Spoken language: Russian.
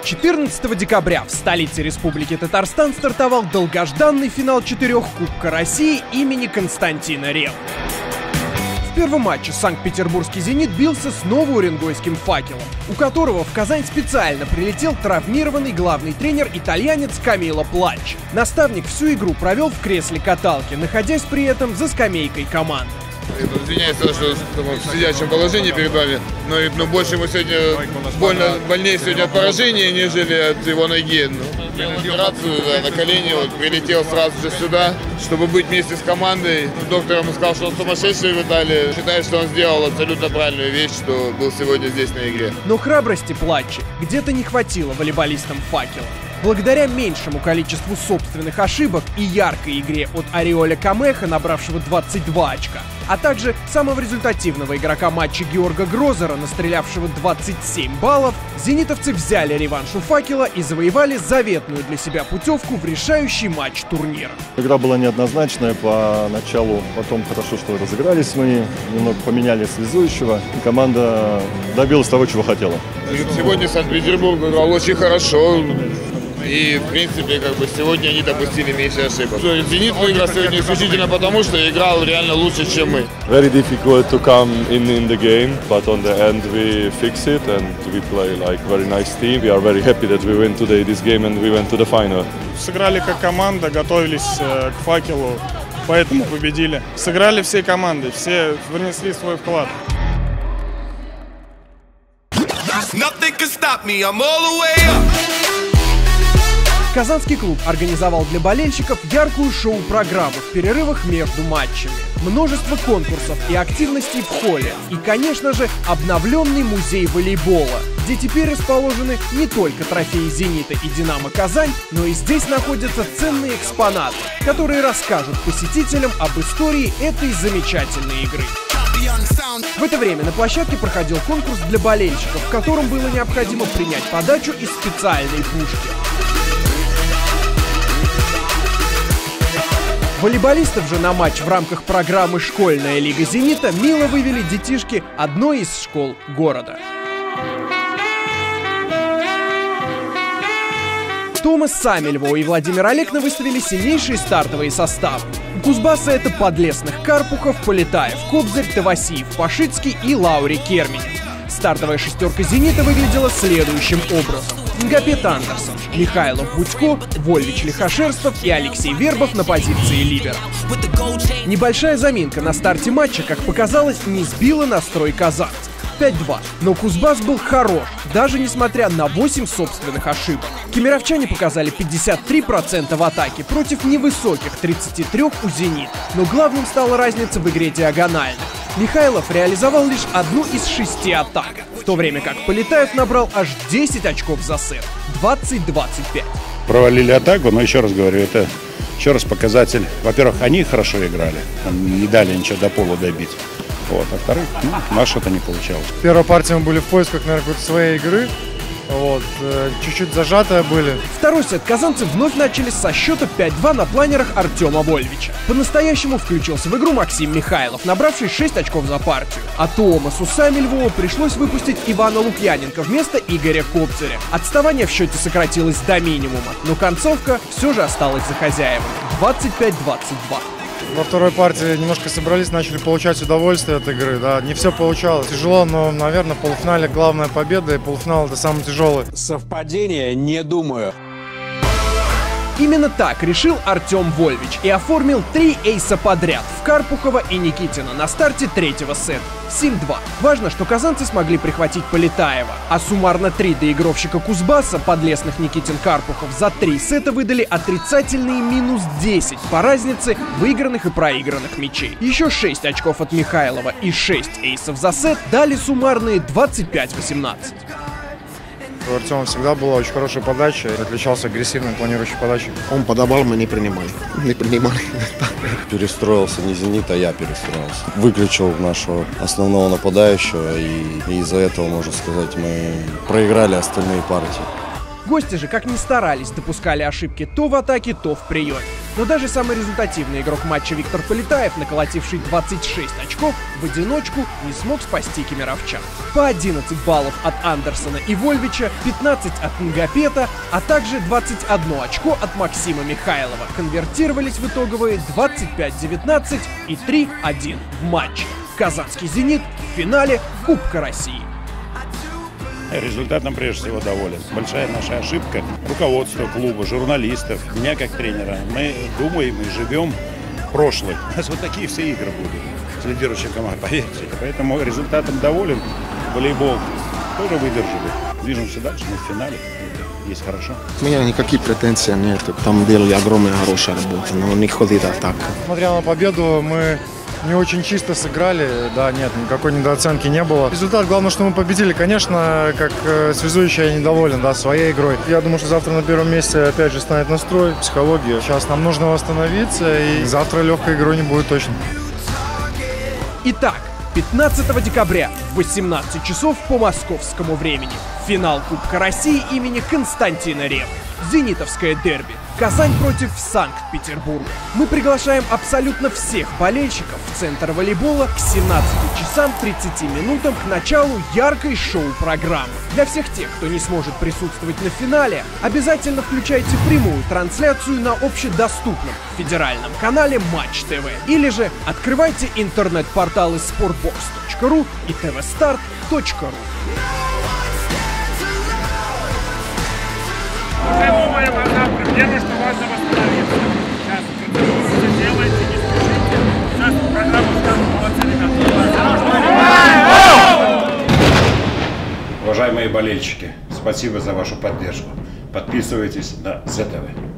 14 декабря в столице Республики Татарстан стартовал долгожданный финал 4 Кубка России имени Константина Ревы. В первом матче санкт-петербургский «Зенит» бился с новоуренгойским «Факелом», у которого в Казань специально прилетел травмированный главный тренер итальянец Камило Плаччи. Наставник всю игру провел в кресле каталки, находясь при этом за скамейкой команды. Извиняюсь, что в сидячем положении перед вами, но больше ему сегодня больнее сегодня от поражения, нежели от его ноги. Делал операцию на колени, прилетел сразу же сюда, чтобы быть вместе с командой. Доктор ему сказал, что он сумасшедший в Италии. Считает, что он сделал абсолютно правильную вещь, что был сегодня здесь на игре. Но храбрости Плаччи где-то не хватило волейболистам «Факела». Благодаря меньшему количеству собственных ошибок и яркой игре от Ариоля Камеха, набравшего 22 очка, а также самого результативного игрока матча Георга Грозера, настрелявшего 27 баллов, зенитовцы взяли реванш у «Факела» и завоевали заветную для себя путевку в решающий матч турнира. Игра была неоднозначная поначалу, потом хорошо, что разыгрались мы, немного поменяли связующего, и команда добилась того, чего хотела. Сегодня Санкт-Петербург играл очень хорошо. И, в принципе, сегодня они допустили меньше ошибок. «Зенит» выиграл сегодня исключительно потому, что играл реально лучше, чем мы. Very difficult to come in the game, but on the end we fix it and we play like very nice team. We are very happy that we win today this game and we went to the final. Сыграли как команда, готовились к «Факелу», поэтому победили. Сыграли всей командой, все внесли свой вклад. Казанский клуб организовал для болельщиков яркую шоу-программу в перерывах между матчами. Множество конкурсов и активностей в холле. И, конечно же, обновленный музей волейбола, где теперь расположены не только трофеи «Зенита» и «Динамо Казань», но и здесь находятся ценные экспонаты, которые расскажут посетителям об истории этой замечательной игры. В это время на площадке проходил конкурс для болельщиков, в котором было необходимо принять подачу из специальной пушки. Волейболистов же на матч в рамках программы «Школьная лига «Зенита» мило вывели детишки одной из школ города. Томас Самильво и Владимир Олекна выставили сильнейшие стартовые составы. У Кузбасса это Подлесных, Карпухов, Полетаев, Кобзарь, Тавасиев, Пашицкий и Лаури Керменев. Стартовая шестерка «Зенита» выглядела следующим образом. Нгапет Андерсон, Михайлов Будько, Вольвич Лихошерстов и Алексей Вербов на позиции либера. Небольшая заминка на старте матча, как показалось, не сбила настрой казанцев. 5-2. Но Кузбасс был хорош, даже несмотря на 8 собственных ошибок. Кемеровчане показали 53% в атаке против невысоких 33 у «Зенита». Но главным стала разница в игре диагональных. Михайлов реализовал лишь одну из 6 атак, в то время как Полетаев набрал аж 10 очков за сет. 20-25. Провалили атаку, но еще раз говорю, это еще раз показатель. Во-первых, они хорошо играли, не дали ничего до пола добить. Вот. А во-вторых, наше это не получалось. В первой партии мы были в поисках, наверное, какой-то своей игры. Чуть-чуть зажатые были. Второй сет казанцы вновь начали со счета 5-2 на планерах Артема Вольвича. По-настоящему включился в игру Максим Михайлов, набравший 6 очков за партию. А Томасу Самильвову пришлось выпустить Ивана Лукьяненко вместо Игоря Кобзаря. Отставание в счете сократилось до минимума, но концовка все же осталась за хозяевами. 25-22. Во второй партии немножко собрались, начали получать удовольствие от игры. Да, не все получалось. Тяжело, но, наверное, в полуфинале главная победа, и полуфинал — это самый тяжелый. Совпадение? Не думаю. Именно так решил Артем Вольвич и оформил 3 эйса подряд в Карпухова и Никитина на старте третьего сета. 7-2. Важно, что казанцы смогли прихватить Полетаева, а суммарно 3 доигровщика Кузбасса, Подлесных, Никитин, Карпухов, за 3 сета выдали отрицательные -10 по разнице выигранных и проигранных мячей. Еще 6 очков от Михайлова и 6 эйсов за сет дали суммарные 25-18. У Артема всегда была очень хорошая подача, отличался агрессивной планирующей подачей. Он подавал, мы не принимали. Перестроился не «Зенит», а я перестроился. Выключил нашего основного нападающего, и из-за этого, можно сказать, мы проиграли остальные партии. Гости же, как ни старались, допускали ошибки то в атаке, то в приеме. Но даже самый результативный игрок матча Виктор Полетаев, наколотивший 26 очков, в одиночку не смог спасти кемеровчан. По 11 баллов от Андерсона и Вольвича, 15 от Нгапета, а также 21 очко от Максима Михайлова конвертировались в итоговые 25-19 и 3-1 в матче. Казанский «Зенит» в финале Кубка России. Результатом прежде всего доволен. Большая наша ошибка руководства клуба, журналистов, меня как тренера. Мы думаем и живем прошлым. У нас вот такие все игры будут с лидирующей командой, поверьте. Поэтому результатом доволен. Волейбол тоже выдержали. Движемся дальше, мы в финале. Есть хорошо. У меня никаких претензий нет. Там делали огромная хорошая работа, но не ходит так. Несмотря на победу, мы не очень чисто сыграли, да, нет, никакой недооценки не было. Результат, главное, что мы победили. Конечно, как связующий я недоволен, да, своей игрой. Я думаю, что завтра на первом месте опять же станет настрой, психология. Сейчас нам нужно восстановиться, и завтра легкой игры не будет точно. Итак, 15 декабря в 18 часов по московскому времени. Финал Кубка России имени Константина Ревы. Зенитовское дерби. Казань против Санкт-Петербурга. Мы приглашаем абсолютно всех болельщиков в центр волейбола к 17 часам 30 минутам к началу яркой шоу-программы. Для всех тех, кто не сможет присутствовать на финале, обязательно включайте прямую трансляцию на общедоступном федеральном канале Матч ТВ. Или же открывайте интернет-порталы sportbox.ru и tvstart.ru. Уже думаем о завтра. Первое, что важно, восстановиться. Сейчас процедуру делайте, не спешите. Сейчас программу скажут, молодцы, ребята. Уважаемые болельщики, спасибо за вашу поддержку. Подписывайтесь на ЗТВ.